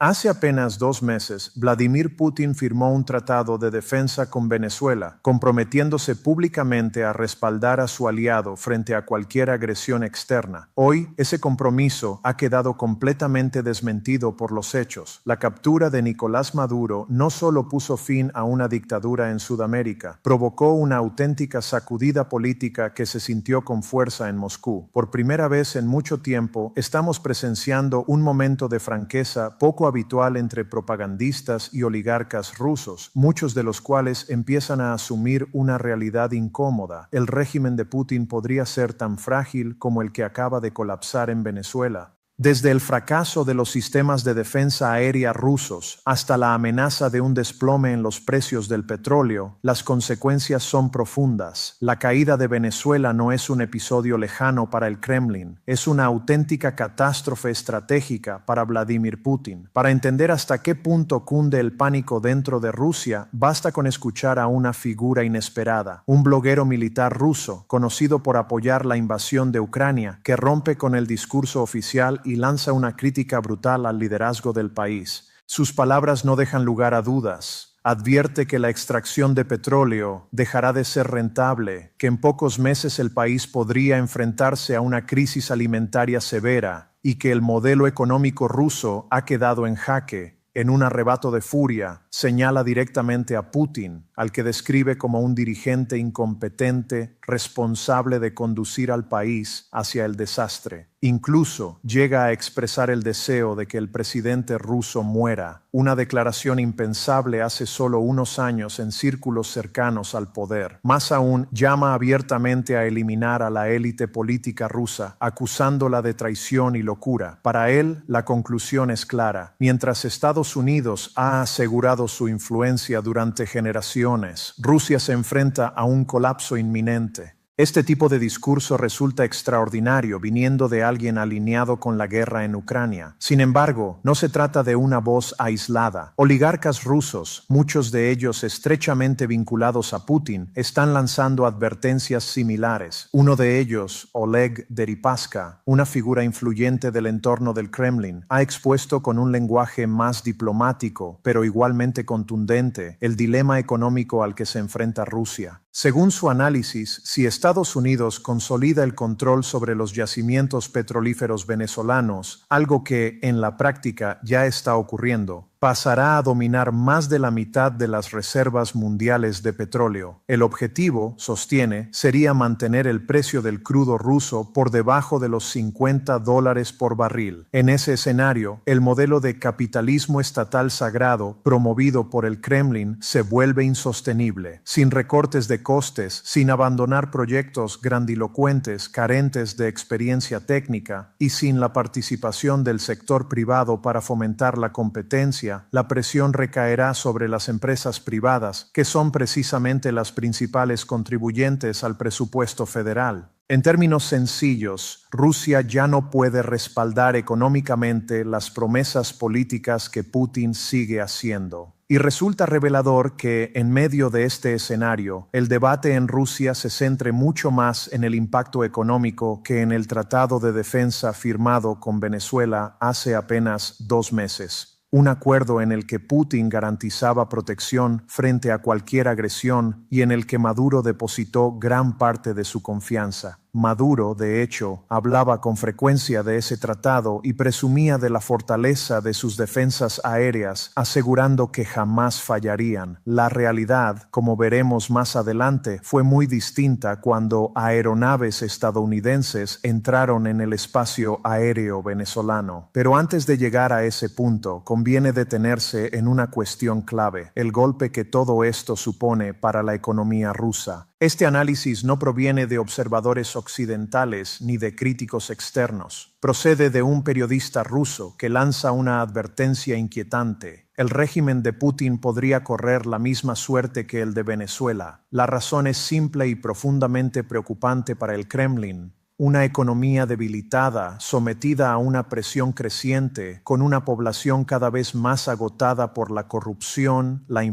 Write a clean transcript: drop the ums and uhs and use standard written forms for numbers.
Hace apenas 2 meses, Vladimir Putin firmó un tratado de defensa con Venezuela, comprometiéndose públicamente a respaldar a su aliado frente a cualquier agresión externa. Hoy, ese compromiso ha quedado completamente desmentido por los hechos. La captura de Nicolás Maduro no solo puso fin a una dictadura en Sudamérica, provocó una auténtica sacudida política que se sintió con fuerza en Moscú. Por primera vez en mucho tiempo, estamos presenciando un momento de franqueza poco habitual entre propagandistas y oligarcas rusos, muchos de los cuales empiezan a asumir una realidad incómoda. El régimen de Putin podría ser tan frágil como el que acaba de colapsar en Venezuela. Desde el fracaso de los sistemas de defensa aérea rusos hasta la amenaza de un desplome en los precios del petróleo, las consecuencias son profundas. La caída de Venezuela no es un episodio lejano para el Kremlin, es una auténtica catástrofe estratégica para Vladimir Putin. Para entender hasta qué punto cunde el pánico dentro de Rusia, basta con escuchar a una figura inesperada, un bloguero militar ruso, conocido por apoyar la invasión de Ucrania, que rompe con el discurso oficial y lanza una crítica brutal al liderazgo del país. Sus palabras no dejan lugar a dudas. Advierte que la extracción de petróleo dejará de ser rentable, que en pocos meses el país podría enfrentarse a una crisis alimentaria severa y que el modelo económico ruso ha quedado en jaque. En un arrebato de furia, señala directamente a Putin, al que describe como un dirigente incompetente, responsable de conducir al país hacia el desastre. Incluso llega a expresar el deseo de que el presidente ruso muera, una declaración impensable hace solo unos años en círculos cercanos al poder. Más aún, llama abiertamente a eliminar a la élite política rusa, acusándola de traición y locura. Para él, la conclusión es clara. Mientras Estados Unidos ha asegurado su influencia durante generaciones, Rusia se enfrenta a un colapso inminente. Este tipo de discurso resulta extraordinario viniendo de alguien alineado con la guerra en Ucrania. Sin embargo, no se trata de una voz aislada. Oligarcas rusos, muchos de ellos estrechamente vinculados a Putin, están lanzando advertencias similares. Uno de ellos, Oleg Deripaska, una figura influyente del entorno del Kremlin, ha expuesto con un lenguaje más diplomático, pero igualmente contundente, el dilema económico al que se enfrenta Rusia. Según su análisis, si Estados Unidos consolida el control sobre los yacimientos petrolíferos venezolanos, algo que en la práctica ya está ocurriendo, pasará a dominar más de la mitad de las reservas mundiales de petróleo. El objetivo, sostiene, sería mantener el precio del crudo ruso por debajo de los $50 por barril. En ese escenario, el modelo de capitalismo estatal sagrado promovido por el Kremlin se vuelve insostenible. Sin recortes de costes, sin abandonar proyectos grandilocuentes carentes de experiencia técnica y sin la participación del sector privado para fomentar la competencia, la presión recaerá sobre las empresas privadas, que son precisamente las principales contribuyentes al presupuesto federal. En términos sencillos, Rusia ya no puede respaldar económicamente las promesas políticas que Putin sigue haciendo. Y resulta revelador que, en medio de este escenario, el debate en Rusia se centre mucho más en el impacto económico que en el tratado de defensa firmado con Venezuela hace apenas 2 meses. Un acuerdo en el que Putin garantizaba protección frente a cualquier agresión y en el que Maduro depositó gran parte de su confianza. Maduro, de hecho, hablaba con frecuencia de ese tratado y presumía de la fortaleza de sus defensas aéreas, asegurando que jamás fallarían. La realidad, como veremos más adelante, fue muy distinta cuando aeronaves estadounidenses entraron en el espacio aéreo venezolano. Pero antes de llegar a ese punto, conviene detenerse en una cuestión clave: el golpe que todo esto supone para la economía rusa. Este análisis no proviene de observadores occidentales ni de críticos externos. Procede de un periodista ruso que lanza una advertencia inquietante. El régimen de Putin podría correr la misma suerte que el de Venezuela. La razón es simple y profundamente preocupante para el Kremlin. Una economía debilitada, sometida a una presión creciente, con una población cada vez más agotada por la corrupción, la inflación